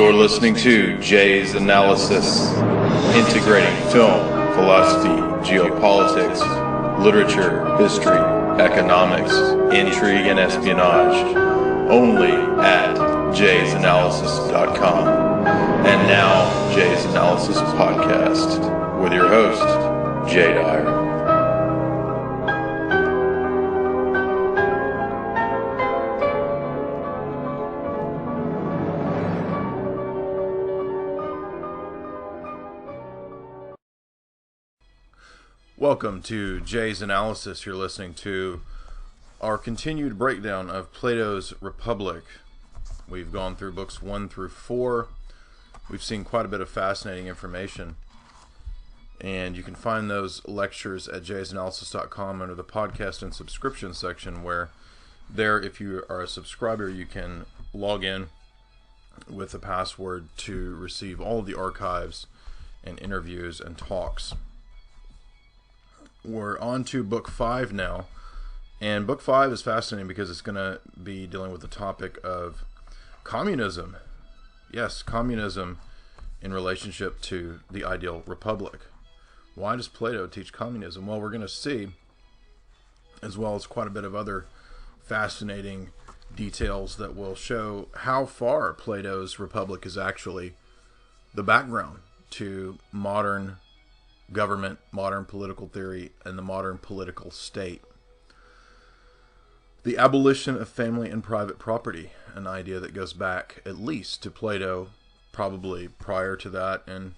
You're listening to Jay's Analysis, integrating film, philosophy, geopolitics, literature, history, economics, intrigue, and espionage, only at JaysAnalysis.com. And now, Jay's Analysis Podcast, with your host, Jay Dyer. Welcome to Jay's Analysis. You're listening to our continued breakdown of Plato's Republic. We've gone through books 1 through 4. We've seen quite a bit of fascinating information. And you can find those lectures at JaysAnalysis.com under the podcast and subscription section, where there, if you are a subscriber, you can log in with a password to receive all of the archives and interviews and talks. We're on to book 5 now, and book 5 is fascinating because it's going to be dealing with the topic of communism. Yes, communism in relationship to the ideal republic. Why does Plato teach communism? Well, we're going to see, as well as quite a bit of other fascinating details that will show how far Plato's Republic is actually the background to modern government, modern political theory, and the modern political state. The abolition of family and private property, an idea that goes back at least to Plato, probably prior to that in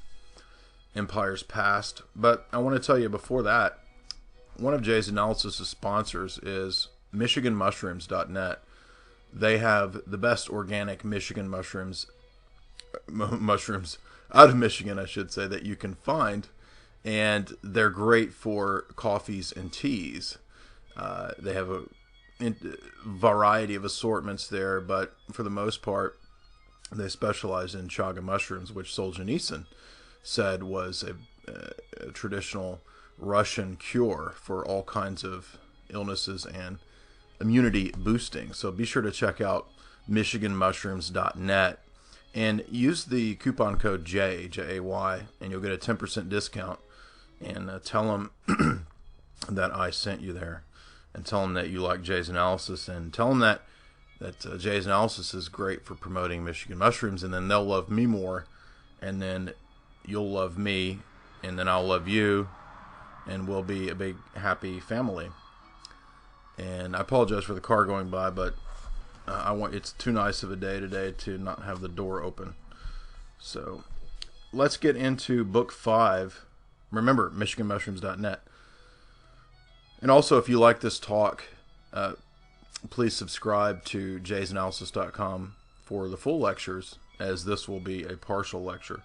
empires past. But I want to tell you before that, one of Jay's Analysis' sponsors is MichiganMushrooms.net. They have the best organic Michigan mushrooms out of Michigan, I should say, that you can find. And they're great for coffees and teas. They have a variety of assortments there, but for the most part, they specialize in chaga mushrooms, which Solzhenitsyn said was a traditional Russian cure for all kinds of illnesses and immunity boosting. So be sure to check out MichiganMushrooms.net and use the coupon code Jay, J-A-Y, and you'll get a 10% discount. And tell them that I sent you there, and tell them that you like Jay's Analysis, and tell them that Jay's Analysis is great for promoting Michigan mushrooms, and then they'll love me more, and then you'll love me, and then I'll love you, and we'll be a big happy family. And I apologize for the car going by, but it's too nice of a day today to not have the door open. So let's get into book 5. Remember, MichiganMushrooms.net. And also, if you like this talk, please subscribe to JaysAnalysis.com for the full lectures, as this will be a partial lecture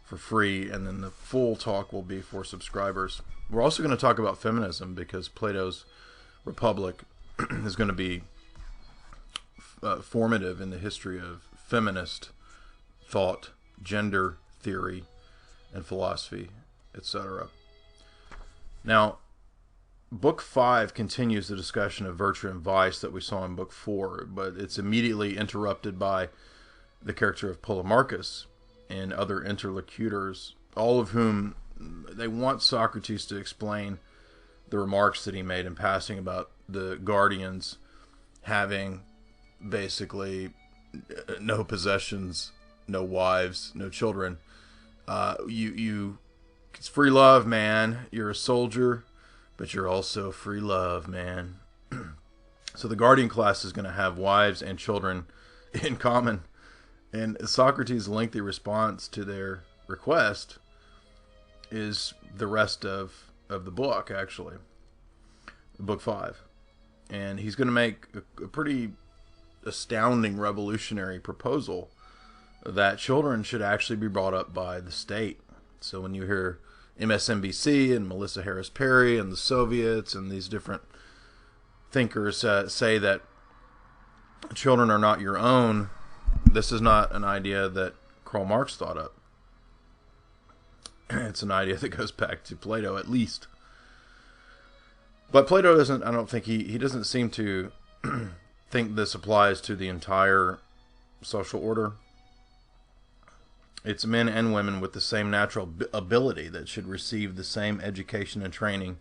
for free, and then the full talk will be for subscribers. We're also going to talk about feminism, because Plato's Republic is going to be formative in the history of feminist thought, gender theory, and philosophy, etc. Now, book 5 continues the discussion of virtue and vice that we saw in book 4, but it's immediately interrupted by the character of Polemarchus and other interlocutors, all of whom they want Socrates to explain the remarks that he made in passing about the guardians having basically no possessions, no wives, no children. It's free love, man. You're a soldier, but you're also free love, man. So the guardian class is going to have wives and children in common. And Socrates' lengthy response to their request is the rest of the book, actually. Book 5. And he's going to make a pretty astounding revolutionary proposal that children should actually be brought up by the state. So when you hear MSNBC and Melissa Harris Perry and the Soviets and these different thinkers say that children are not your own, this is not an idea that Karl Marx thought up. It's an idea that goes back to Plato, at least. But Plato doesn't, I don't think, he doesn't seem to think this applies to the entire social order. It's men and women with the same natural ability that should receive the same education and training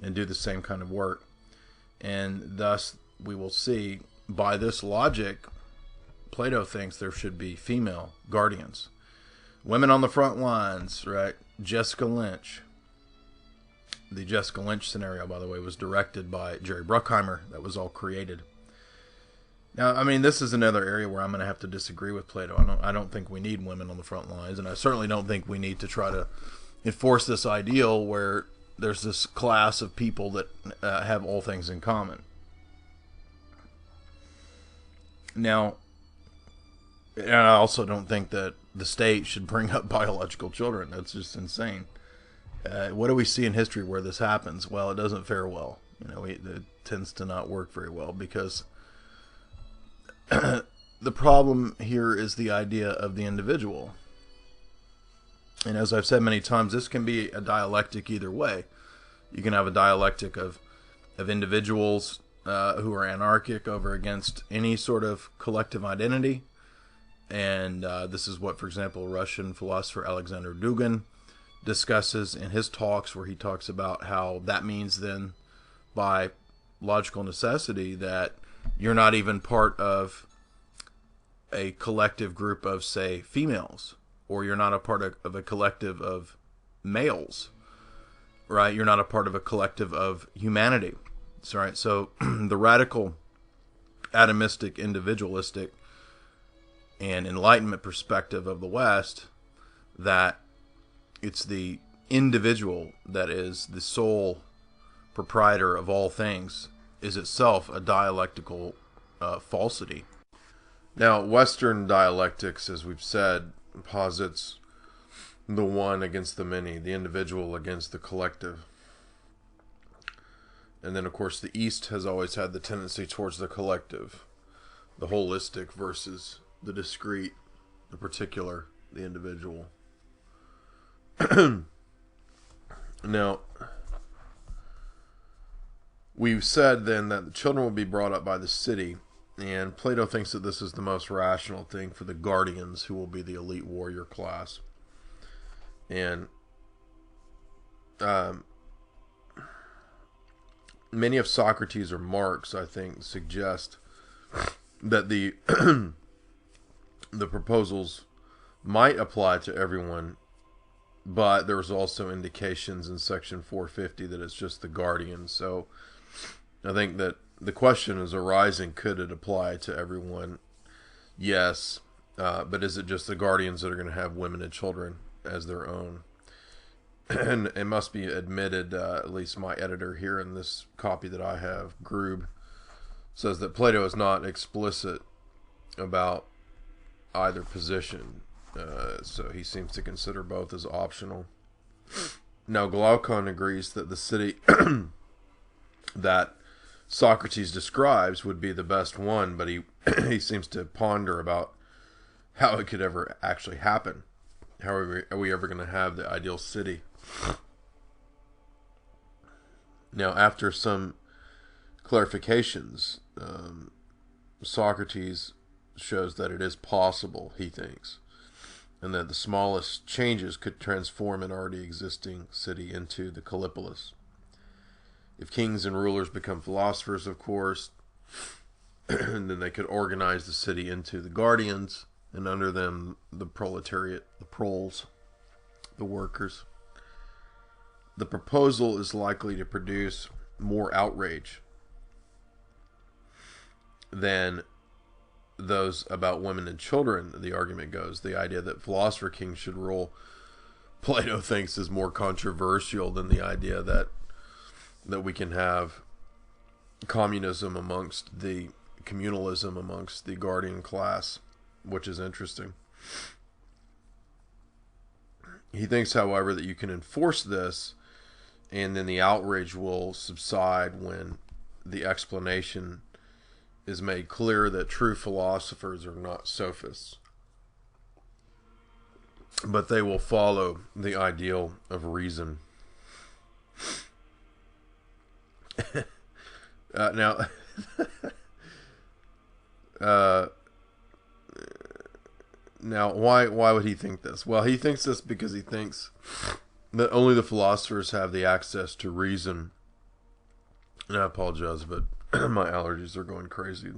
and do the same kind of work. And thus, we will see, by this logic, Plato thinks there should be female guardians. Women on the front lines, right? Jessica Lynch. The Jessica Lynch scenario, by the way, was directed by Jerry Bruckheimer. That was all created. Now, I mean, this is another area where I'm going to have to disagree with Plato. I don't think we need women on the front lines, and I certainly don't think we need to try to enforce this ideal where there's this class of people that have all things in common. Now, and I also don't think that the state should bring up biological children. That's just insane. What do we see in history where this happens? Well, it doesn't fare well. It tends to not work very well because the problem here is the idea of the individual. And as I've said many times, this can be a dialectic either way. You can have a dialectic of individuals who are anarchic over against any sort of collective identity. And this is what, for example, Russian philosopher Alexander Dugin discusses in his talks, where he talks about how that means then, by logical necessity, that you're not even part of a collective group of, say, females, or you're not a part of a collective of males, right? You're not a part of a collective of humanity. So, right? So the radical, atomistic, individualistic, and Enlightenment perspective of the West, that it's the individual that is the sole proprietor of all things, is itself a dialectical falsity. Now, Western dialectics, as we've said, posits the one against the many, the individual against the collective. And then, of course, the East has always had the tendency towards the collective, the holistic versus the discrete, the particular, the individual. Now, we've said then that the children will be brought up by the city, and Plato thinks that this is the most rational thing for the guardians, who will be the elite warrior class. And many of Socrates or Marx, I think, suggest that the the proposals might apply to everyone, but there's also indications in section 450 that it's just the guardians. So I think that the question is arising, could it apply to everyone? Yes, but is it just the guardians that are going to have women and children as their own? And it must be admitted, at least my editor here in this copy that I have, Grube, says that Plato is not explicit about either position. So he seems to consider both as optional. Now, Glaucon agrees that the city that Socrates describes would be the best one, but he seems to ponder about how it could ever actually happen. How are we ever going to have the ideal city? Now, after some clarifications, Socrates shows that it is possible, he thinks, and that the smallest changes could transform an already existing city into the Callipolis. If kings and rulers become philosophers, of course, and then they could organize the city into the guardians, and under them the proletariat, the proles, the workers. The proposal is likely to produce more outrage than those about women and children, the argument goes. The idea that philosopher kings should rule, Plato thinks, is more controversial than the idea that we can have communism amongst the communalism amongst the guardian class, which is interesting. He thinks, however, that you can enforce this, and then the outrage will subside when the explanation is made clear that true philosophers are not sophists, but they will follow the ideal of reason. Now, Now, why would he think this? Well, he thinks this because he thinks that only the philosophers have the access to reason. And I apologize, but my allergies are going crazy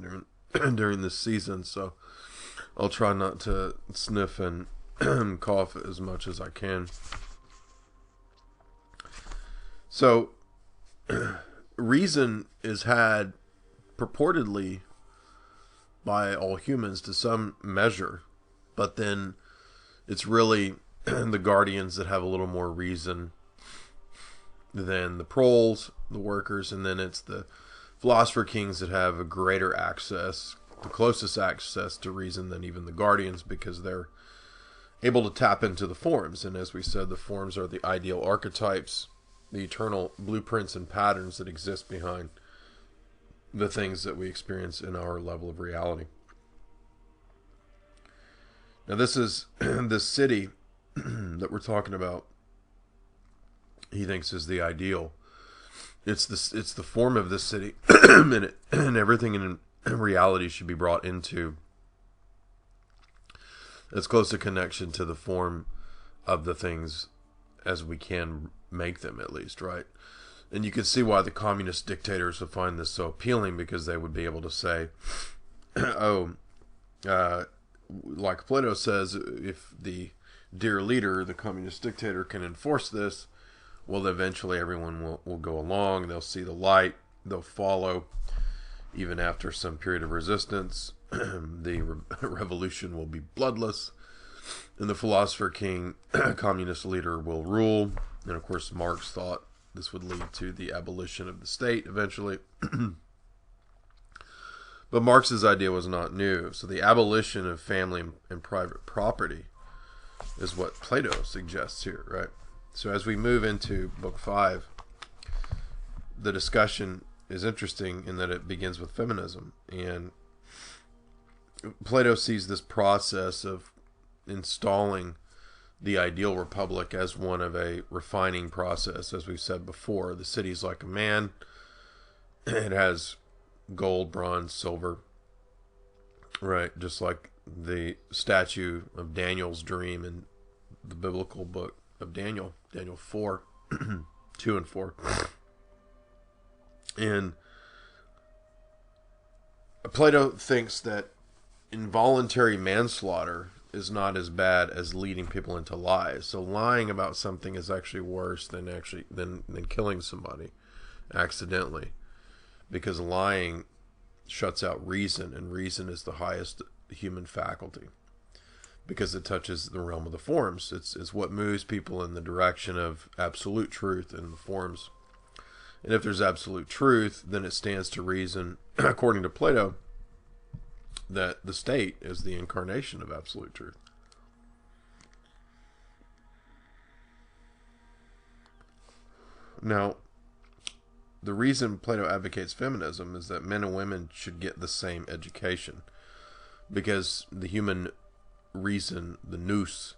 during this season, so I'll try not to sniff and cough as much as I can. So, reason is had purportedly by all humans to some measure, but then it's really the guardians that have a little more reason than the proles, the workers, and then it's the philosopher kings that have a greater access, the closest access to reason than even the guardians, because they're able to tap into the forms. And as we said, the forms are the ideal archetypes, the eternal blueprints and patterns that exist behind the things that we experience in our level of reality. Now this is this city that we're talking about, he thinks is the ideal. It's the form of this city, and everything in reality should be brought into as close a connection to the form of the things as we can make them, at least, right? And you can see why the communist dictators would find this so appealing, because they would be able to say, like Plato says, if the dear leader, the communist dictator, can enforce this, well, eventually everyone will go along. They'll see the light. They'll follow. Even after some period of resistance, the revolution will be bloodless. And the philosopher king, communist leader, will rule. And of course, Marx thought this would lead to the abolition of the state eventually. But Marx's idea was not new. So the abolition of family and private property is what Plato suggests here, right? So as we move into Book 5, the discussion is interesting in that it begins with feminism. And Plato sees this process of installing the ideal republic as one of a refining process. As we've said before, the city's like a man. It has gold, bronze, silver, right? Just like the statue of Daniel's dream in the biblical book of Daniel 4, 2 and 4. And Plato thinks that involuntary manslaughter is not as bad as leading people into lies. So lying about something is actually worse than killing somebody accidentally, because lying shuts out reason, and reason is the highest human faculty, because it touches the realm of the forms. It's what moves people in the direction of absolute truth in the forms. And if there's absolute truth, then it stands to reason, according to Plato, that the state is the incarnation of absolute truth. Now, the reason Plato advocates feminism is that men and women should get the same education, because the human reason, the nous,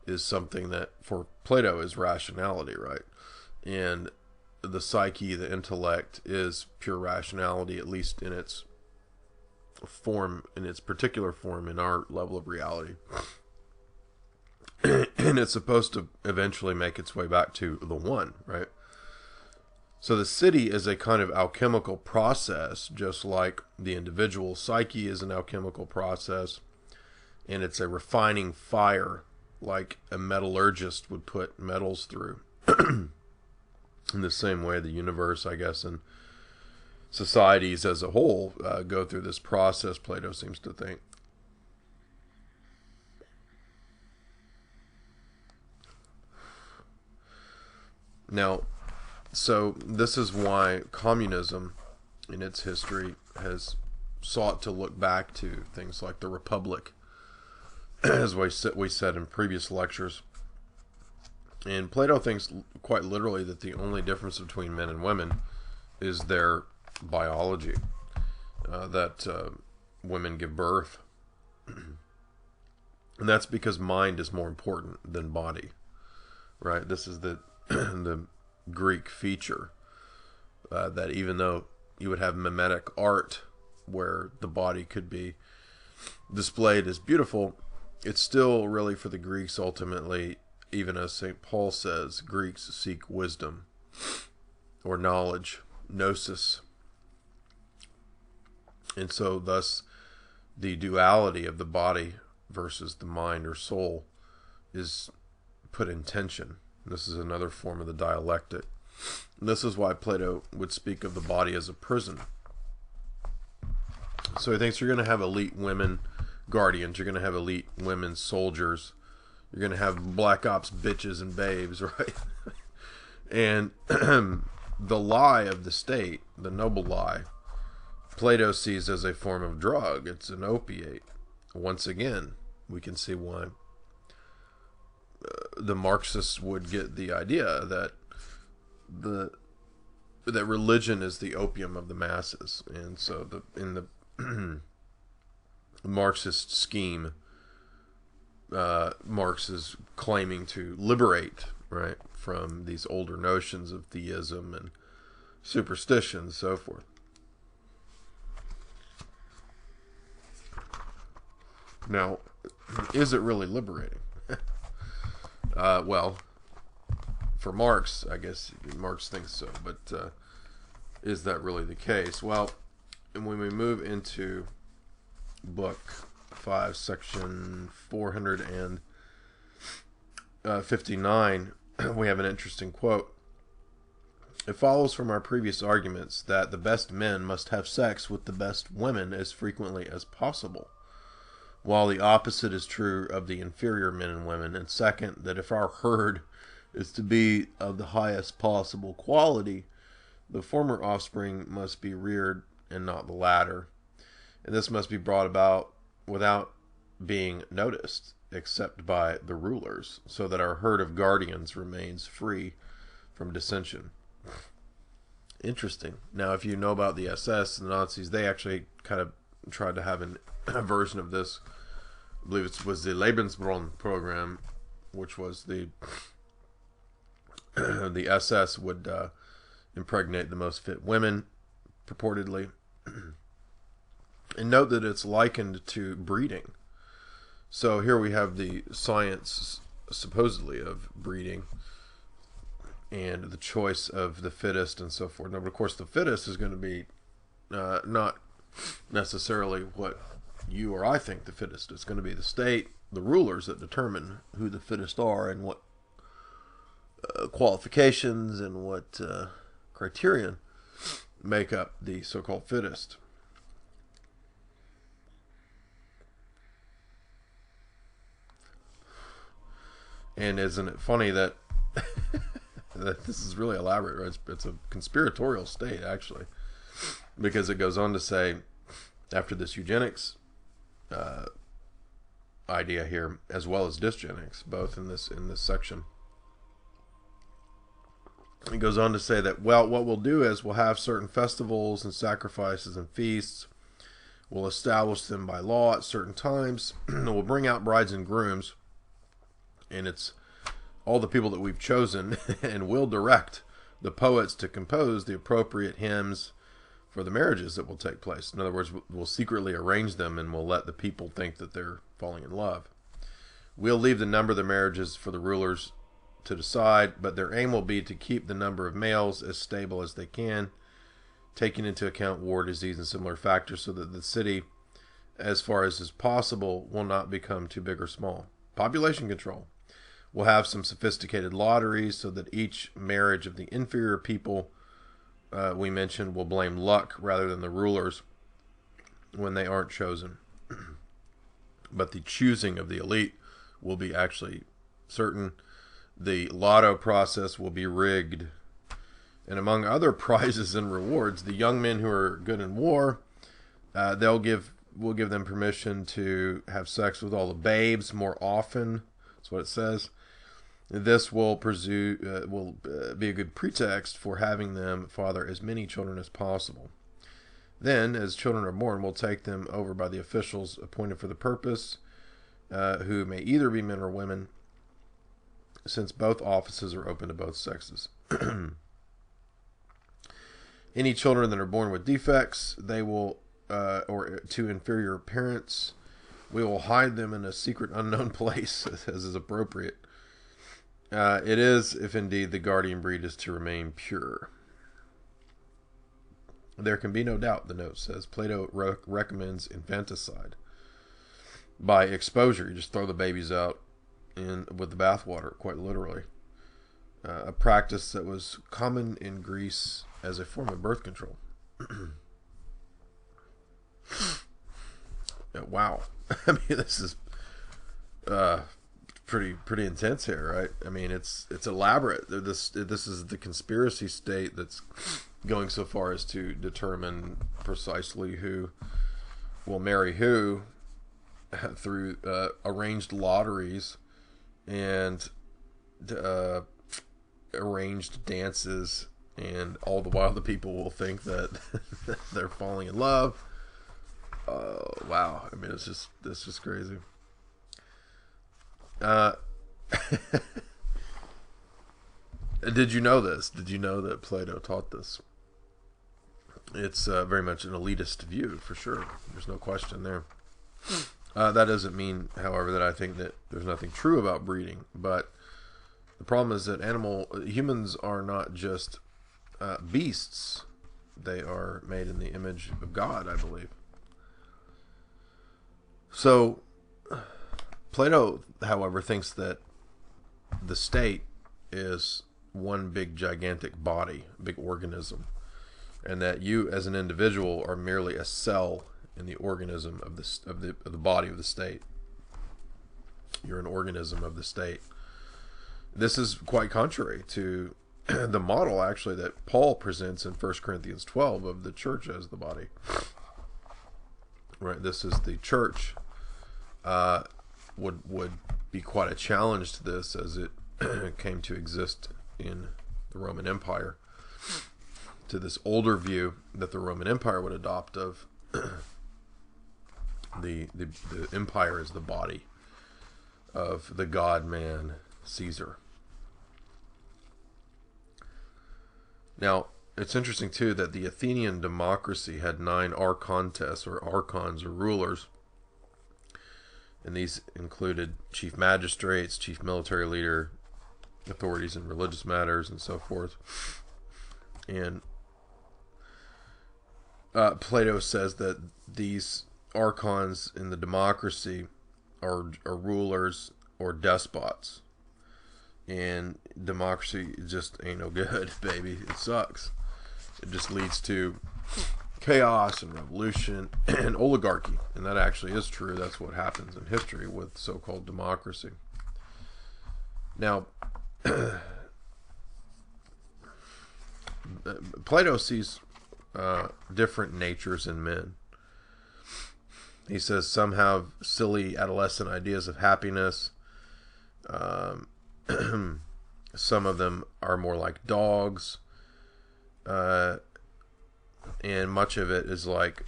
is something that for Plato is rationality, right? And the psyche, the intellect, is pure rationality, at least in its form, in its particular form in our level of reality. And it's supposed to eventually make its way back to the one, right? So the city is a kind of alchemical process, just like the individual psyche is an alchemical process, and it's a refining fire, like a metallurgist would put metals through. In the same way, the universe, I guess, and societies as a whole go through this process, Plato seems to think. Now, so this is why communism in its history has sought to look back to things like the Republic, as we said in previous lectures. And Plato thinks quite literally that the only difference between men and women is their biology, that women give birth. And that's because mind is more important than body, right? This is the the Greek feature, that even though you would have mimetic art where the body could be displayed as beautiful, it's still really for the Greeks ultimately, even as St. Paul says, Greeks seek wisdom or knowledge, gnosis. And so thus the duality of the body versus the mind or soul is put in tension. This is another form of the dialectic. And this is why Plato would speak of the body as a prison. So he thinks you're going to have elite women guardians, you're going to have elite women soldiers, you're going to have black ops bitches and babes, right? And the lie of the state, the noble lie, Plato sees as a form of drug. It's an opiate. Once again, we can see why the Marxists would get the idea that that religion is the opium of the masses. And so in the Marxist scheme, Marx is claiming to liberate, right, from these older notions of theism and superstition and so forth. Now, is it really liberating? Well, for Marx, I guess Marx thinks so, but is that really the case? Well, and when we move into book 5, section 459, we have an interesting quote. It follows from our previous arguments that the best men must have sex with the best women as frequently as possible, while the opposite is true of the inferior men and women. And second, that if our herd is to be of the highest possible quality, the former offspring must be reared and not the latter. And this must be brought about without being noticed, except by the rulers, so that our herd of guardians remains free from dissension. Interesting. Now, if you know about the SS and the Nazis, they actually kind of tried to have a version of this. I believe it was the Lebensborn program, which was the SS would impregnate the most fit women, purportedly. And note that it's likened to breeding. So here we have the science, supposedly, of breeding and the choice of the fittest and so forth. Now, but of course, the fittest is going to be not necessarily what you or I think the fittest is. It's going to be the state, the rulers that determine who the fittest are and what qualifications and what criterion make up the so-called fittest. And isn't it funny that that this is really elaborate, right? It's a conspiratorial state, actually, because it goes on to say, after this eugenics idea here, as well as dysgenics, both in this section, it goes on to say that, well, what we'll do is we'll have certain festivals and sacrifices and feasts. We'll establish them by law at certain times. We'll bring out brides and grooms, and it's all the people that we've chosen, and we'll direct the poets to compose the appropriate hymns for the marriages that will take place. In other words, we'll secretly arrange them, and we'll let the people think that they're falling in love. We'll leave the number of the marriages for the rulers to decide, but their aim will be to keep the number of males as stable as they can, taking into account war, disease, and similar factors, so that the city, as far as is possible, will not become too big or small. Population control. We'll have some sophisticated lotteries so that each marriage of the inferior people we mentioned will blame luck rather than the rulers when they aren't chosen. But the choosing of the elite will be actually certain. The lotto process will be rigged. And among other prizes and rewards, the young men who are good in war, we'll give them permission to have sex with all the babes more often. That's what it says. This will be a good pretext for having them father as many children as possible. Then, as children are born, we'll take them over by the officials appointed for the purpose, who may either be men or women, since both offices are open to both sexes. Any children that are born with defects, they will, or to inferior parents, We will hide them in a secret unknown place, as is appropriate. It is, if indeed the guardian breed is to remain pure. There can be no doubt, the note says, Plato recommends infanticide. By exposure, you just throw the babies out with the bathwater, quite literally. A practice that was common in Greece as a form of birth control. Wow. I mean, this is pretty intense here, right? I mean, it's elaborate. This is the conspiracy state that's going so far as to determine precisely who will marry who through arranged lotteries and arranged dances, and all the while the people will think that they're falling in love. Wow. I mean, it's just crazy. Did you know this? Did you know that Plato taught this? It's very much an elitist view, for sure. There's no question there. That doesn't mean, however, that I think that there's nothing true about breeding. But the problem is that humans are not just beasts. They are made in the image of God, I believe. So, Plato, however, thinks that the state is one big gigantic body, big organism, and that you as an individual are merely a cell in the organism of the body of the state. You're an organism of the state. This is quite contrary to the model, actually, that Paul presents in 1 Corinthians 12 of the church as the body. Right, this is the church. Would be quite a challenge to this as it came to exist in the Roman Empire, to this older view that the Roman Empire would adopt of the empire as the body of the God-man Caesar. Now, it's interesting too that the Athenian democracy had 9 archontes, or archons, or rulers, and these included chief magistrates, chief military leader, authorities in religious matters, and so forth. And Plato says that these archons in the democracy are rulers or despots. And democracy just ain't no good, baby. It sucks. It just leads to chaos and revolution and oligarchy. And that actually is true. That's what happens in history with so-called democracy. Now, Plato sees different natures in men. He says some have silly adolescent ideas of happiness. Some of them are more like dogs. And much of it is like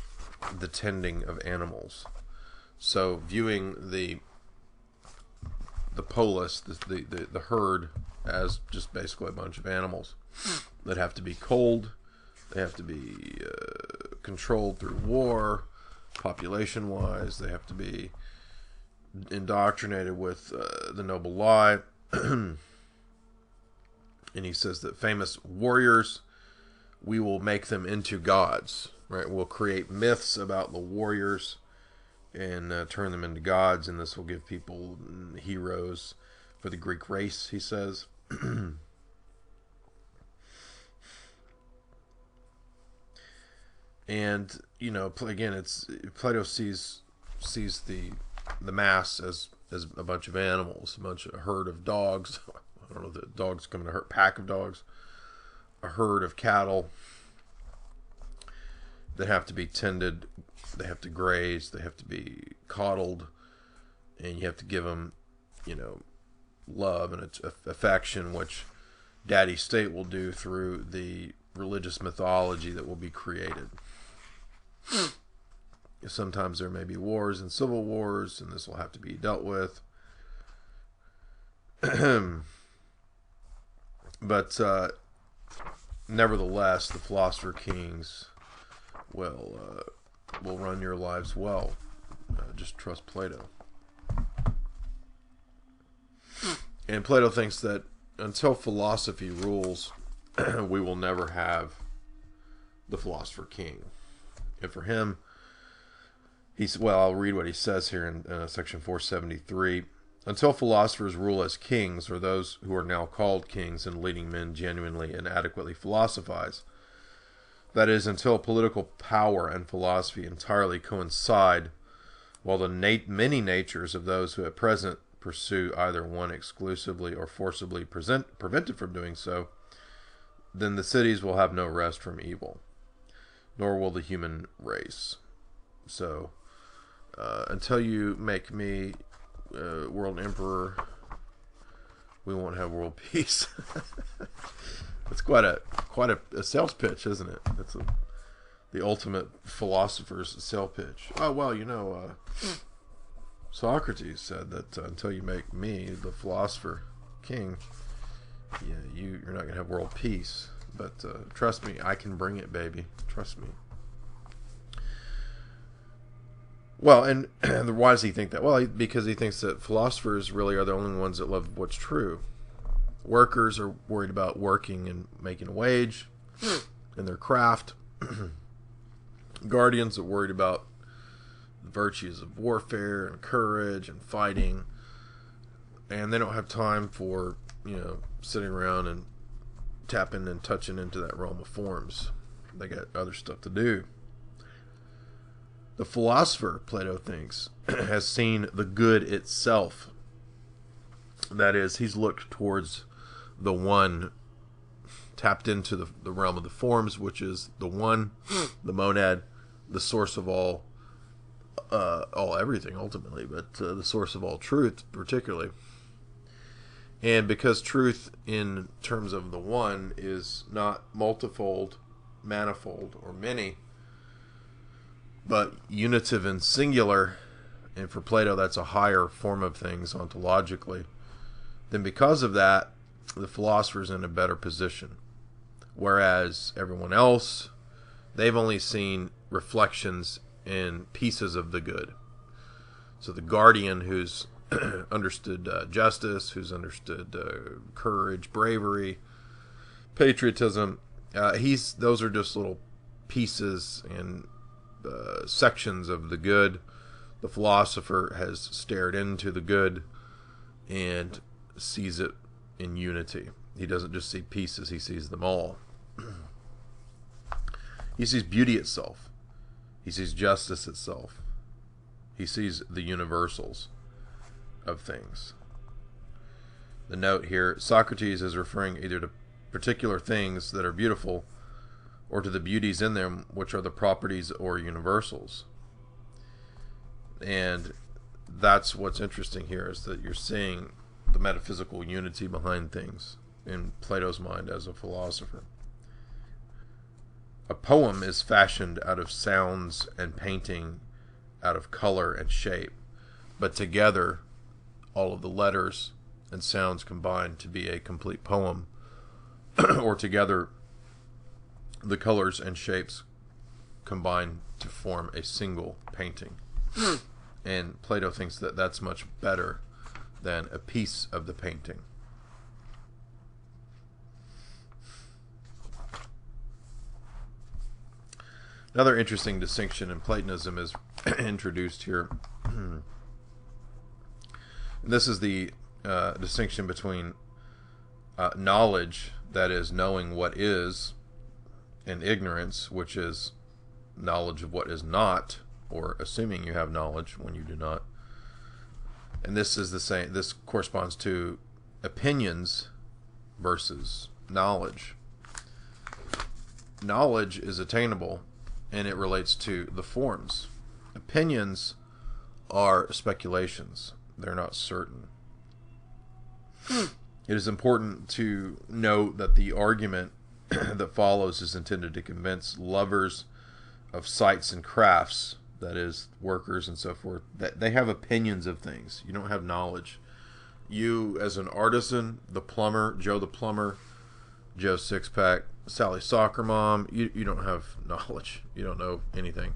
the tending of animals. So viewing the polis, the herd, as just basically a bunch of animals that have to be culled, they have to be controlled through war, population-wise, they have to be indoctrinated with the noble lie. And he says that famous warriors, we will make them into gods, right? We'll create myths about the warriors and turn them into gods, and this will give people heroes for the Greek race, he says. And, you know, again, it's Plato sees the mass as a bunch of animals, a herd of dogs. I don't know if the dogs come in a pack of dogs, a herd of cattle that have to be tended, they have to graze, they have to be coddled, and you have to give them, you know, love and affection, which Daddy State will do through the religious mythology that will be created. Sometimes there may be wars and civil wars, and this will have to be dealt with. But nevertheless, the philosopher kings will run your lives well. just trust Plato. And Plato thinks that until philosophy rules, we will never have the philosopher king. And for him, I'll read what he says here in section 473. Until philosophers rule as kings, or those who are now called kings and leading men genuinely and adequately philosophize, that is, until political power and philosophy entirely coincide, while the many natures of those who at present pursue either one exclusively or forcibly prevented from doing so, then the cities will have no rest from evil, nor will the human race. So, until you make me world emperor, we won't have world peace. It's quite a sales pitch, isn't it? That's the ultimate philosopher's sales pitch. Oh well, Socrates said that until you make me the philosopher king, you're not gonna have world peace. But trust me, I can bring it, baby. Trust me. Well, and why does he think that? Well, because he thinks that philosophers really are the only ones that love what's true. Workers are worried about working and making a wage in their craft. Guardians are worried about the virtues of warfare and courage and fighting. And they don't have time for, sitting around and tapping and touching into that realm of forms. They got other stuff to do. The philosopher, Plato thinks, has seen the good itself. That is, he's looked towards the one, tapped into the realm of the forms, which is the one, the monad, the source of all everything ultimately, but the source of all truth particularly. And because truth in terms of the one is not multifold, manifold, or many, but unitive and singular, and for Plato that's a higher form of things ontologically, then because of that, the philosopher's in a better position. Whereas everyone else, they've only seen reflections in pieces of the good. So the guardian who's understood justice, who's understood courage, bravery, patriotism, those are just little pieces and sections of the good. The philosopher has stared into the good and sees it in unity. He doesn't just see pieces, he sees them all. He sees beauty itself. He sees justice itself. He sees the universals of things. The note here, Socrates is referring either to particular things that are beautiful or to the beauties in them, which are the properties or universals. And that's what's interesting here, is that you're seeing the metaphysical unity behind things in Plato's mind as a philosopher. A poem is fashioned out of sounds and painting out of color and shape, but together all of the letters and sounds combine to be a complete poem, or together the colors and shapes combine to form a single painting. And Plato thinks that that's much better than a piece of the painting. Another interesting distinction in Platonism is introduced here. This is the distinction between knowledge, that is, knowing what is, and ignorance, which is knowledge of what is not, or assuming you have knowledge when you do not. And this is the same. This corresponds to opinions versus knowledge. Knowledge is attainable, and it relates to the forms. Opinions are speculations. They're not certain. It is important to note that the argument that follows is intended to convince lovers of sights and crafts, that is, workers and so forth, that they have opinions of things. You don't have knowledge. You, as an artisan, the plumber, Joe Sixpack, Sally Soccer Mom, you don't have knowledge. You don't know anything.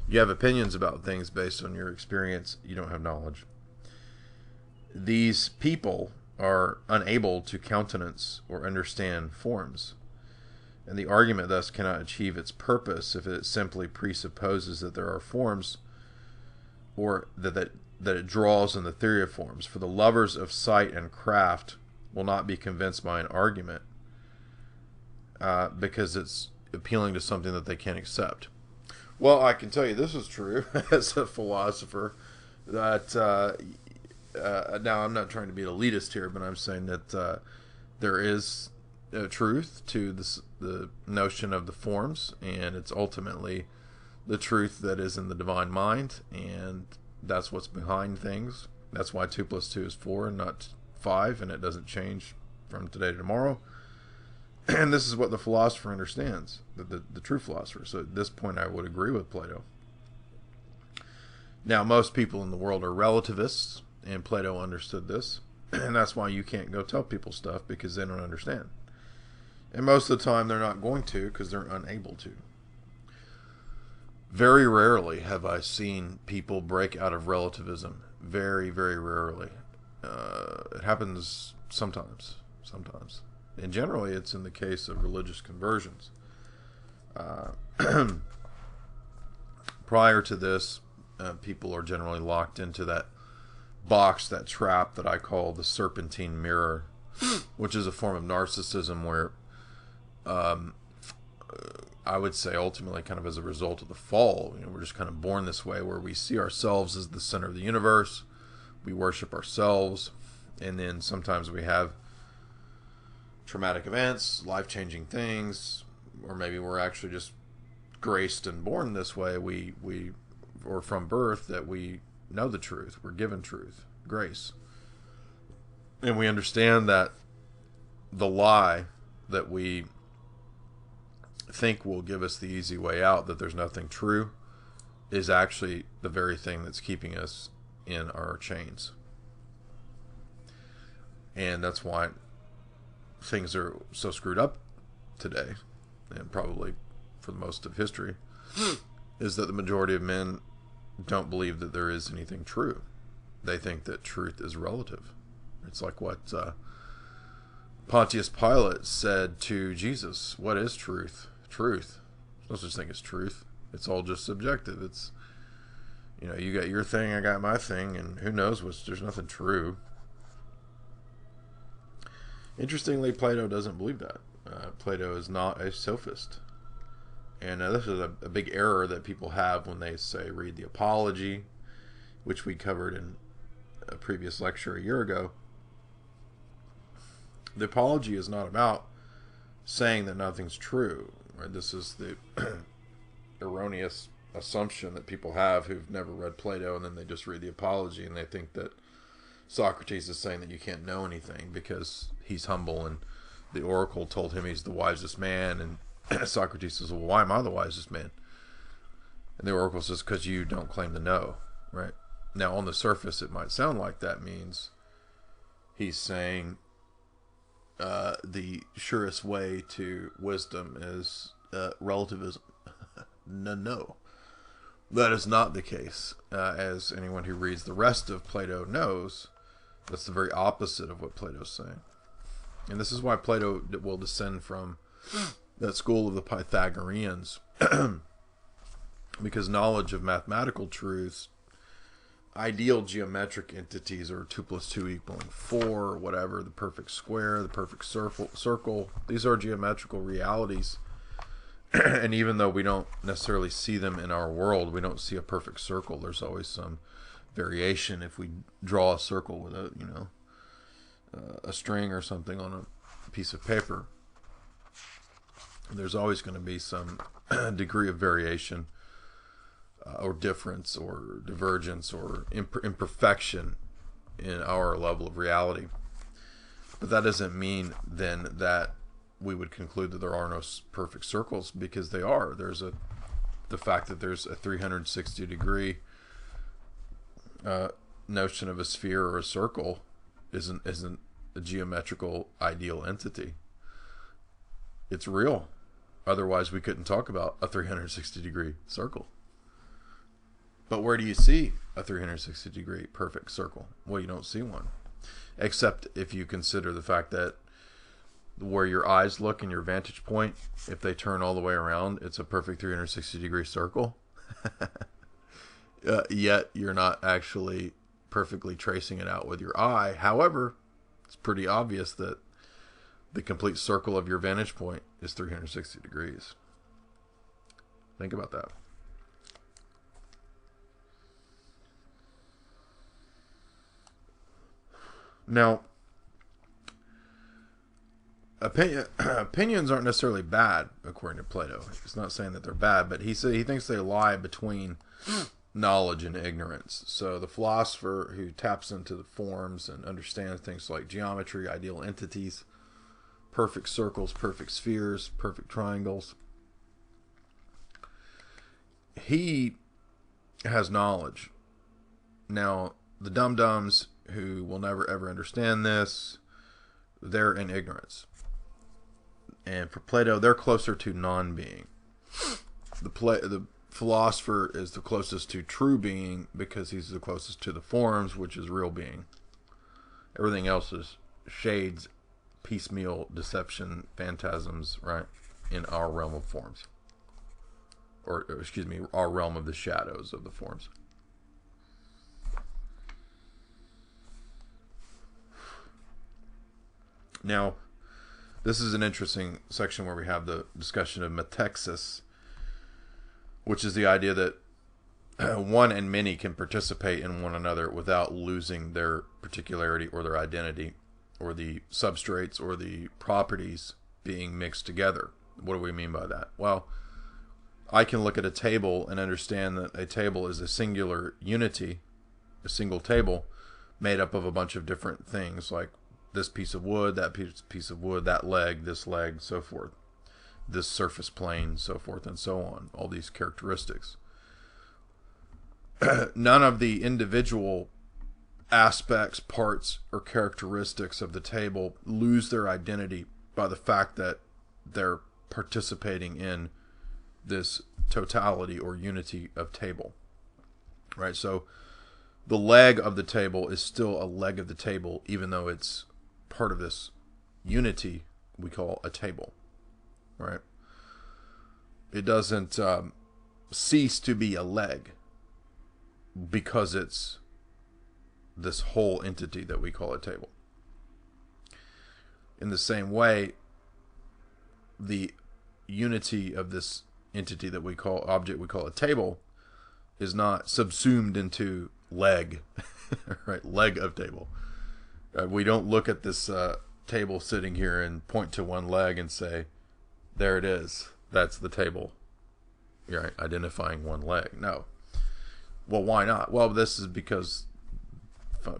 You have opinions about things based on your experience. You don't have knowledge. These people are unable to countenance or understand forms, and the argument thus cannot achieve its purpose if it simply presupposes that there are forms, or that it draws on the theory of forms. For the lovers of sight and craft will not be convinced by an argument because it's appealing to something that they can't accept. Well, I can tell you this is true as a philosopher, that now I'm not trying to be elitist here, but I'm saying that there is truth to the notion of the forms, and it's ultimately the truth that is in the divine mind, and that's what's behind things. That's why 2 + 2 is 4 and not 5, and it doesn't change from today to tomorrow. And this is what the philosopher understands, the true philosopher. So at this point I would agree with Plato. Now, most people in the world are relativists, and Plato understood this, and that's why you can't go tell people stuff, because they don't understand. And most of the time they're not going to, because they're unable to. Very rarely have I seen people break out of relativism. Very, very rarely. It happens sometimes. And generally it's in the case of religious conversions. Prior to this, people are generally locked into that box, that trap that I call the serpentine mirror, which is a form of narcissism where I would say ultimately kind of as a result of the fall, we're just kind of born this way, where we see ourselves as the center of the universe. We worship ourselves, and then sometimes we have traumatic events, life-changing things, or maybe we're actually just graced and born this way. We or from birth, that we know the truth. We're given truth, grace. And we understand that the lie that we think will give us the easy way out, that there's nothing true, is actually the very thing that's keeping us in our chains. And that's why things are so screwed up today, and probably for the most of history, is that the majority of men don't believe that there is anything true. They think that truth is relative. It's like what Pontius Pilate said to Jesus: what is truth? Truth. There's no such thing as truth. It's all just subjective. It's, you got your thing, I got my thing, and who knows there's nothing true. Interestingly, Plato doesn't believe that. Plato is not a sophist. And this is a big error that people have when they say read the Apology, which we covered in a previous lecture a year ago. The Apology is not about saying that nothing's true. Right? This is the erroneous assumption that people have who've never read Plato, and then they just read the Apology and they think that Socrates is saying that you can't know anything because he's humble and the oracle told him he's the wisest man, and Socrates says, well, why am I the wisest man? And the oracle says, because you don't claim to know. Right? Now, on the surface, it might sound like that means he's saying the surest way to wisdom is relativism. No. That is not the case. As anyone who reads the rest of Plato knows, that's the very opposite of what Plato's saying. And this is why Plato will descend from that school of the Pythagoreans, because knowledge of mathematical truths, ideal geometric entities, or 2 + 2 equaling 4, or whatever, the perfect square, the perfect circle, these are geometrical realities. And even though we don't necessarily see them in our world, we don't see a perfect circle. There's always some variation. If we draw a circle with a string or something on a piece of paper, there's always going to be some degree of variation or difference or divergence or imperfection in our level of reality. But that doesn't mean then that we would conclude that there are no perfect circles, because they are. There's the fact that there's a 360 degree notion of a sphere or a circle isn't a geometrical ideal entity. It's real. Otherwise we couldn't talk about a 360 degree circle. But where do you see a 360-degree perfect circle? Well, you don't see one. Except if you consider the fact that where your eyes look in your vantage point, if they turn all the way around, it's a perfect 360-degree circle. Yet you're not actually perfectly tracing it out with your eye. However, it's pretty obvious that the complete circle of your vantage point is 360 degrees. Think about that. Now, opinions aren't necessarily bad, according to Plato. He's not saying that they're bad, but he thinks they lie between knowledge and ignorance. So the philosopher who taps into the forms and understands things like geometry, ideal entities, perfect circles, perfect spheres, perfect triangles, he has knowledge. Now, the dum-dums who will never ever understand this, they're in ignorance. And for Plato, they're closer to non-being. The philosopher is the closest to true being because he's the closest to the forms, which is real being. Everything else is shades, piecemeal, deception, phantasms, right? In our realm of forms. Or, excuse me, our realm of the shadows of the forms. Now, this is an interesting section where we have the discussion of metexis, which is the idea that one and many can participate in one another without losing their particularity or their identity, or the substrates or the properties being mixed together. What do we mean by that? Well, I can look at a table and understand that a table is a singular unity, a single table, made up of a bunch of different things, like this piece of wood, that piece of wood, that leg, this leg, so forth. This surface plane, so forth and so on. All these characteristics. None of the individual aspects, parts, or characteristics of the table lose their identity by the fact that they're participating in this totality or unity of table. Right? So the leg of the table is still a leg of the table, even though it's part of this unity we call a table. Right? It doesn't cease to be a leg because it's this whole entity that we call a table. In the same way, the unity of this entity that we call object, we call a table, is not subsumed into leg, right? Leg of table. We don't look at this table sitting here and point to one leg and say, there it is. That's the table. Right? Identifying one leg. No. Well, why not? Well, this is because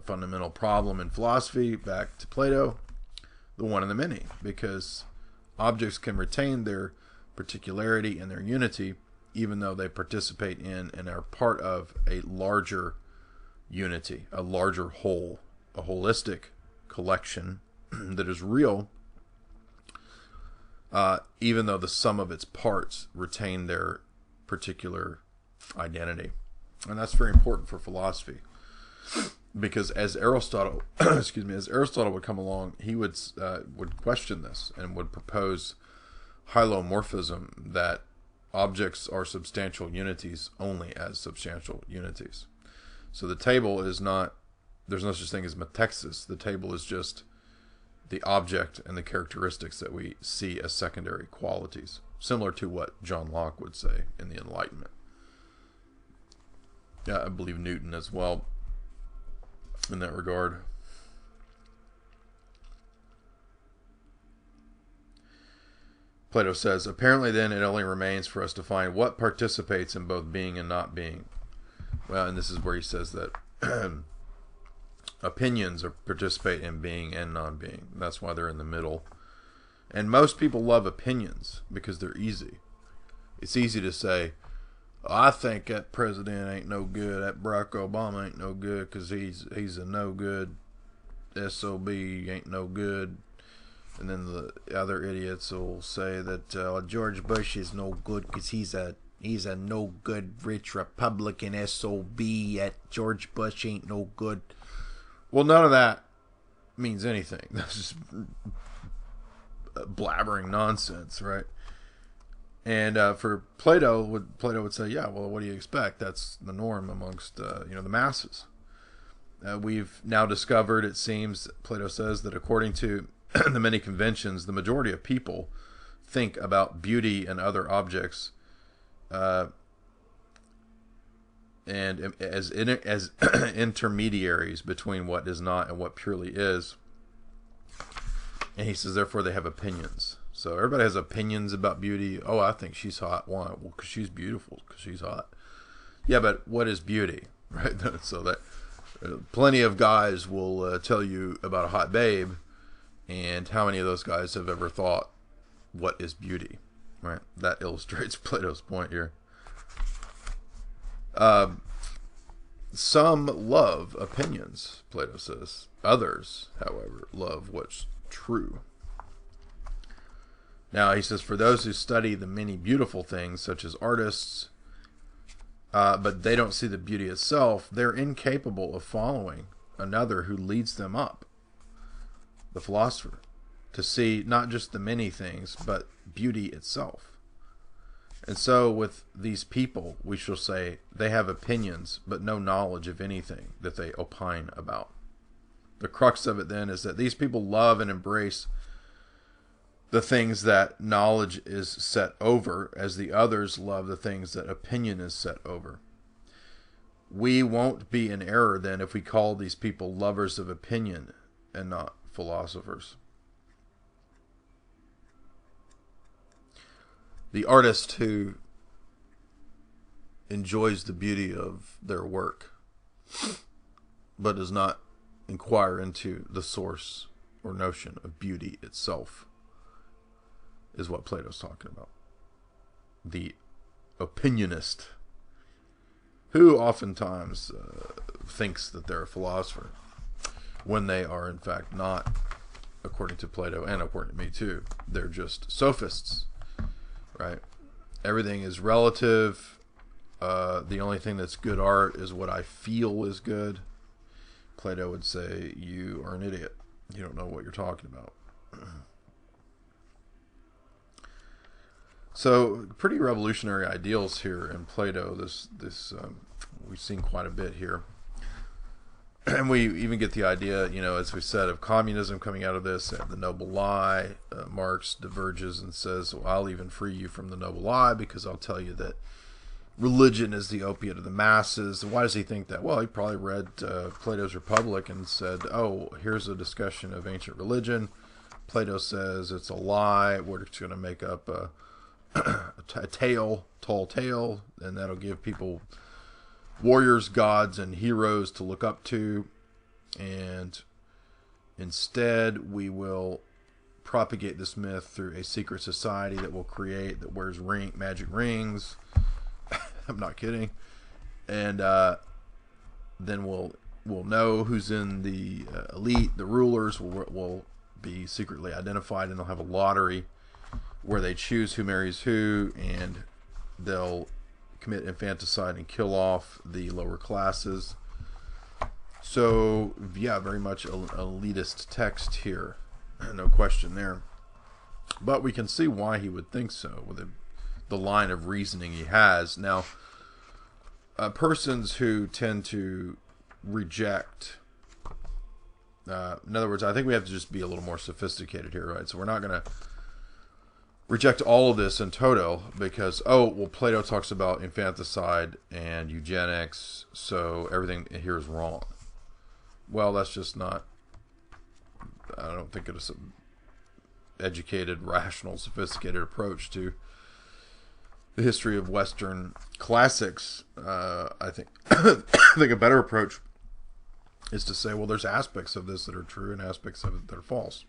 fundamental problem in philosophy, back to Plato, the one and the many. Because objects can retain their particularity and their unity, even though they participate in and are part of a larger unity, a larger whole, a holistic collection that is real, even though the sum of its parts retain their particular identity. And that's very important for philosophy, because as Aristotle, as Aristotle would come along, he would question this and would propose hylomorphism, that objects are substantial unities only as substantial unities. So the table is not, there's no such thing as metexis. The table is just the object and the characteristics that we see as secondary qualities, similar to what John Locke would say in the Enlightenment. Yeah, I believe Newton as well in that regard. Plato says, apparently then it only remains for us to find what participates in both being and not being. Well, and this is where he says that opinions participate in being and non-being. That's why they're in the middle. And most people love opinions because they're easy. It's easy to say, I think that president ain't no good. That Barack Obama ain't no good because he's a no good SOB, ain't no good. And then the other idiots will say that George Bush is no good because he's a He's a no good rich Republican SOB. At George Bush ain't no good. Well, none of that means anything. That's just blabbering nonsense, right? And for Plato would say, yeah, well, what do you expect? That's the norm amongst the masses. We've now discovered, it seems, Plato says, that according to the many conventions, the majority of people think about beauty and other objects and as intermediaries between what is not and what purely is. And he says, therefore, they have opinions. So everybody has opinions about beauty. Oh, I think she's hot. Why? Well, because she's beautiful, because she's hot. Yeah, but what is beauty? Right? So that plenty of guys will tell you about a hot babe, and how many of those guys have ever thought, what is beauty? Right? That illustrates Plato's point here. Some love opinions, Plato says. Others, however, love what's true. Now, he says, for those who study the many beautiful things, such as artists, but they don't see the beauty itself, they're incapable of following another who leads them up, the philosopher, to see not just the many things, but beauty itself. And so with these people, we shall say, they have opinions, but no knowledge of anything that they opine about. The crux of it then is that these people love and embrace the things that knowledge is set over, as the others love the things that opinion is set over. We won't be in error then if we call these people lovers of opinion and not philosophers. The artist who enjoys the beauty of their work but does not inquire into the source or notion of beauty itself is what Plato's talking about. The opinionist, who oftentimes thinks that they're a philosopher when they are in fact not, according to Plato and according to me too. They're just sophists, right? Everything is relative. The only thing that's good art is what I feel is good. Plato would say, you are an idiot. You don't know what you're talking about. So, pretty revolutionary ideals here in Plato. This we've seen quite a bit here. And we even get the idea, as we said, of communism coming out of this. The noble lie. Marx diverges and says, well, I'll even free you from the noble lie because I'll tell you that religion is the opiate of the masses. Why does he think that? Well, he probably read Plato's Republic and said, oh, here's a discussion of ancient religion. Plato says it's a lie. We're just going to make up a tall tale, and that'll give people warriors, gods, and heroes to look up to. And instead, we will propagate this myth through a secret society that we'll create that wears magic rings. I'm not kidding. And then we'll know who's in the elite. The rulers will be secretly identified, and they'll have a lottery where they choose who marries who, and they'll commit infanticide and kill off the lower classes. So, yeah, very much an elitist text here. No question there. But we can see why he would think so with the line of reasoning he has. Now, persons who tend to reject, in other words, I think we have to just be a little more sophisticated here, right? So we're not going to reject all of this in toto because, Plato talks about infanticide and eugenics, so everything here is wrong. Well, that's just not, I don't think it's an educated, rational, sophisticated approach to the history of Western classics. I think a better approach is to say, well, there's aspects of this that are true and aspects of it that are false.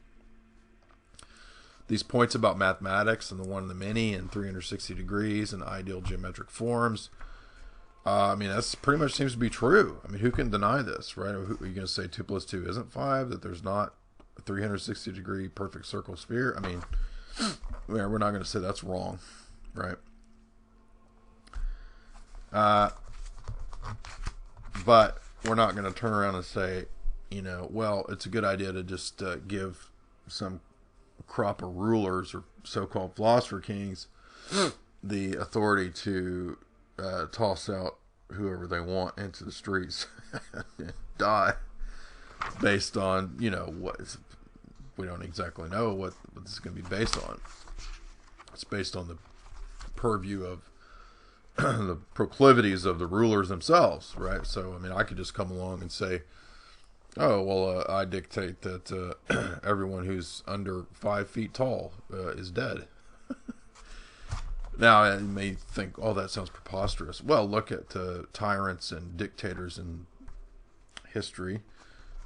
These points about mathematics and the one and the many and 360 degrees and ideal geometric forms, that's pretty much seems to be true. Who can deny this, right? Are you going to say 2 plus 2 isn't 5, that there's not a 360 degree perfect circle sphere? We're not going to say that's wrong, right? But we're not going to turn around and say, well, it's a good idea to just give some crop of rulers or so-called philosopher kings the authority to toss out whoever they want into the streets and die based on, we don't exactly know what this is going to be based on. It's based on the purview of the proclivities of the rulers themselves, right? So, I could just come along and say, oh, well, I dictate that everyone who's under 5 feet tall is dead. Now, you may think, oh, that sounds preposterous. Well, look at tyrants and dictators in history.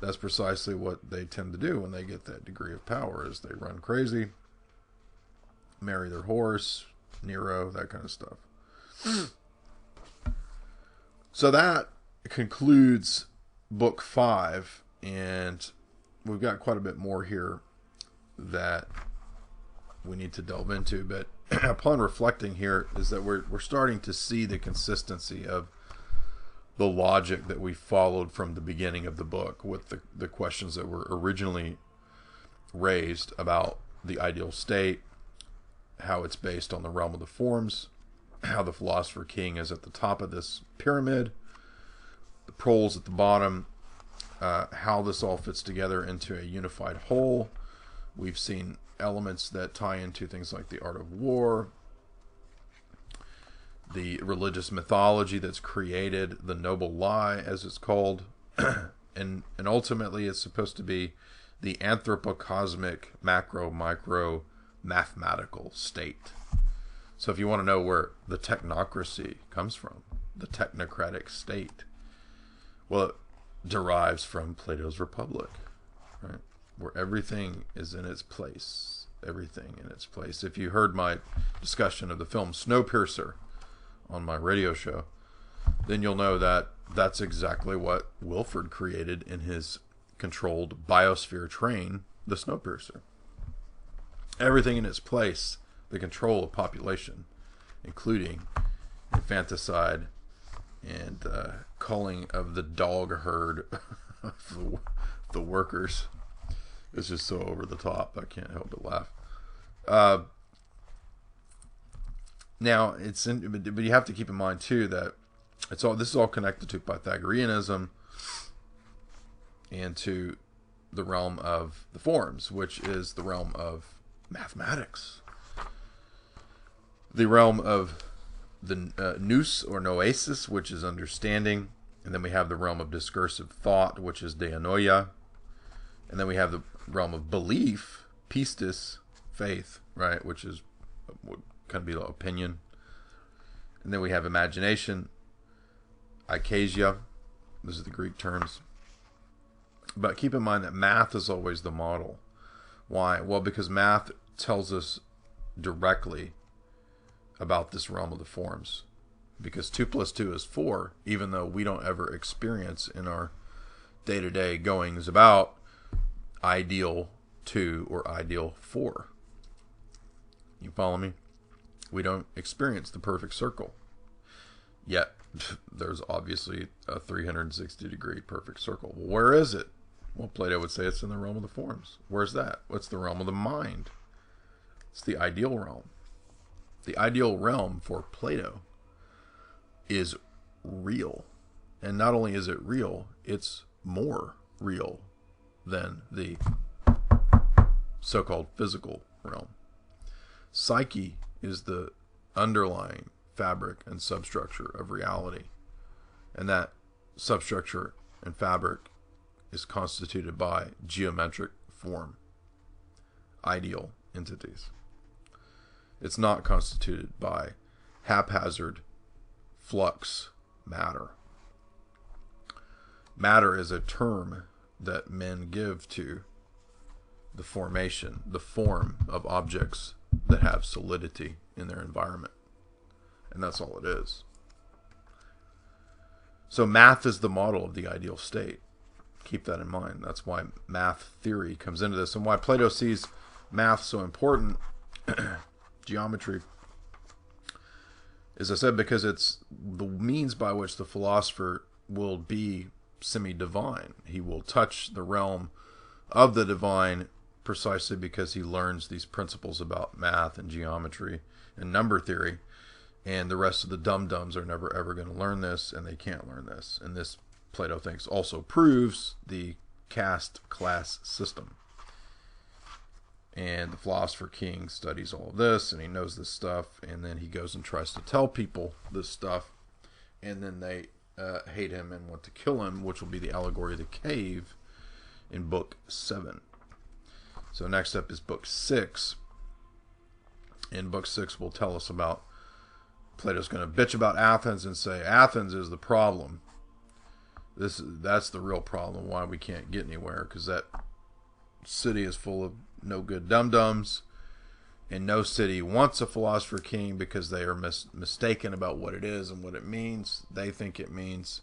That's precisely what they tend to do when they get that degree of power, is they run crazy, marry their horse, Nero, that kind of stuff. So that concludes book 5, and we've got quite a bit more here that we need to delve into, but upon reflecting here is that we're starting to see the consistency of the logic that we followed from the beginning of the book with the questions that were originally raised about the ideal state, how it's based on the realm of the forms, how the philosopher king is at the top of this pyramid, the proles at the bottom, how this all fits together into a unified whole. We've seen elements that tie into things like the art of war, the religious mythology that's created, the noble lie, as it's called, and ultimately it's supposed to be the anthropocosmic macro-micro mathematical state. So if you want to know where the technocracy comes from, the technocratic state, well, it derives from Plato's Republic, right? Where everything is in its place. Everything in its place. If you heard my discussion of the film Snowpiercer on my radio show, then you'll know that that's exactly what Wilford created in his controlled biosphere train, the Snowpiercer. Everything in its place, the control of population, including infanticide and culling of the dog herd of the workers. It's just so over the top. I can't help but laugh. Now, but you have to keep in mind too that this is all connected to Pythagoreanism and to the realm of the forms, which is the realm of mathematics, the realm of the nous or noesis, which is understanding, and then we have the realm of discursive thought, which is dianoia, and then we have the realm of belief, pistis, faith, right, which is what kind of be the opinion, and then we have imagination, eikasia. Those are the Greek terms. But keep in mind that math is always the model. Why? Well, because math tells us directly about this realm of the forms. Because 2 plus 2 is 4, even though we don't ever experience in our day-to-day goings about ideal 2 or ideal 4. You follow me? We don't experience the perfect circle. Yet, there's obviously a 360-degree perfect circle. Well, where is it? Well, Plato would say it's in the realm of the forms. Where's that? What's the realm of the mind? It's the ideal realm. The ideal realm for Plato is real. And not only is it real, it's more real than the so-called physical realm. Psyche is the underlying fabric and substructure of reality. And that substructure and fabric is constituted by geometric form, ideal entities. It's not constituted by haphazard flux matter. Matter is a term that men give to the formation, the form of objects that have solidity in their environment. And that's all it is. So math is the model of the ideal state. Keep that in mind. That's why math theory comes into this, and why Plato sees math so important, geometry, As I said, because it's the means by which the philosopher will be semi-divine. He will touch the realm of the divine precisely because he learns these principles about math and geometry and number theory, and the rest of the dum-dums are never ever going to learn this, and they can't learn this. And this, Plato thinks, also proves the caste class system. And the philosopher king studies all of this, and he knows this stuff, and then he goes and tries to tell people this stuff, and then they hate him and want to kill him, which will be the allegory of the cave in book 7. So next up is book 6. And book 6 will tell us about Plato's going to bitch about Athens and say Athens is the problem. That's the real problem, why we can't get anywhere, because that city is full of no good dum-dums, and no city wants a philosopher king because they are mistaken about what it is and what it means. They think it means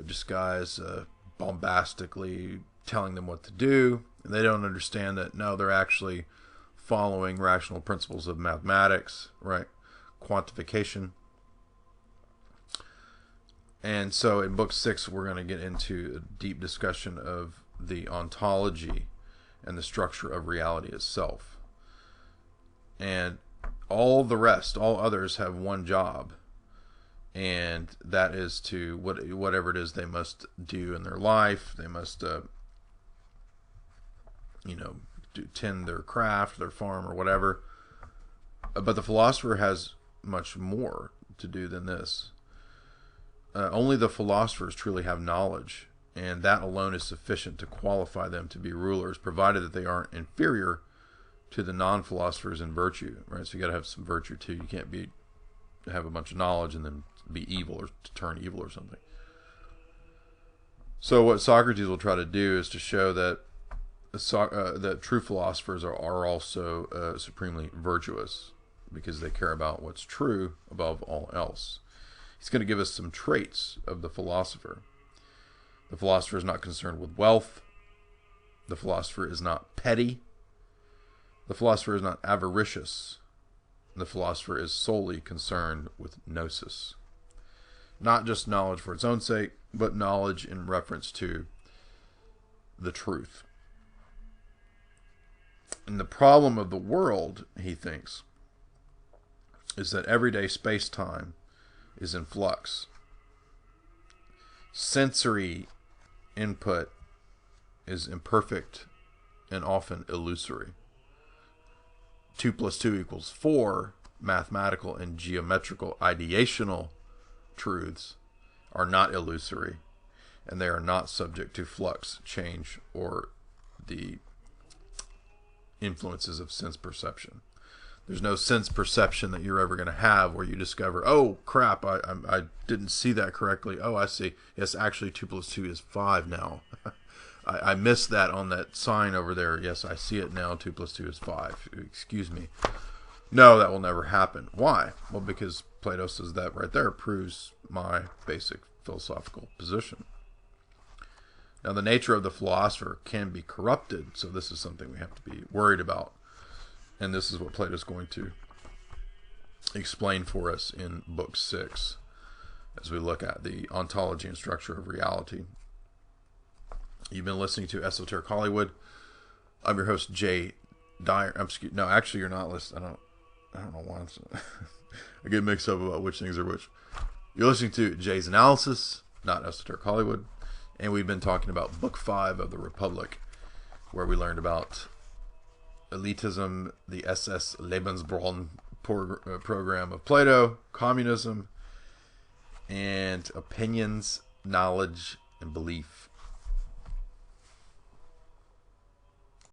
just guys bombastically telling them what to do, and they don't understand that, no, they're actually following rational principles of mathematics, right? Quantification. And so in book 6, we're going to get into a deep discussion of the ontology and the structure of reality itself. And all the rest, all others, have one job, and that is to whatever it is they must do in their life. They must tend their craft, their farm, or whatever. But the philosopher has much more to do than this. Only the philosophers truly have knowledge, and that alone is sufficient to qualify them to be rulers, provided that they aren't inferior to the non-philosophers in virtue, right? So you got to have some virtue too. You can't have a bunch of knowledge and then be evil or to turn evil or something. So what Socrates will try to do is to show that that true philosophers are also supremely virtuous, because they care about what's true above all else. He's going to give us some traits of the philosopher. The philosopher is not concerned with wealth. The philosopher is not petty. The philosopher is not avaricious. The philosopher is solely concerned with gnosis. Not just knowledge for its own sake, but knowledge in reference to the truth. And the problem of the world, he thinks, is that everyday space-time is in flux. Sensory input is imperfect and often illusory. 2 + 2 = 4 mathematical and geometrical ideational truths are not illusory, and they are not subject to flux, change, or the influences of sense perception. There's no sense perception that you're ever going to have where you discover, oh crap, I didn't see that correctly. Oh, I see. Yes, actually 2 + 2 is 5 now. I missed that on that sign over there. Yes, I see it now. 2 + 2 is 5. Excuse me. No, that will never happen. Why? Well, because Plato says that right there proves my basic philosophical position. Now, the nature of the philosopher can be corrupted, so this is something we have to be worried about. And this is what Plato is going to explain for us in book 6 as we look at the ontology and structure of reality. You've been listening to Esoteric Hollywood. I'm your host, Jay Dyer. No, actually, you're not listening. I don't know why. I get mixed up about which things are which. You're listening to JaysAnalysis, not Esoteric Hollywood. And we've been talking about book 5 of the Republic, where we learned about elitism, the SS Lebensborn program of Plato, communism, and opinions, knowledge, and belief.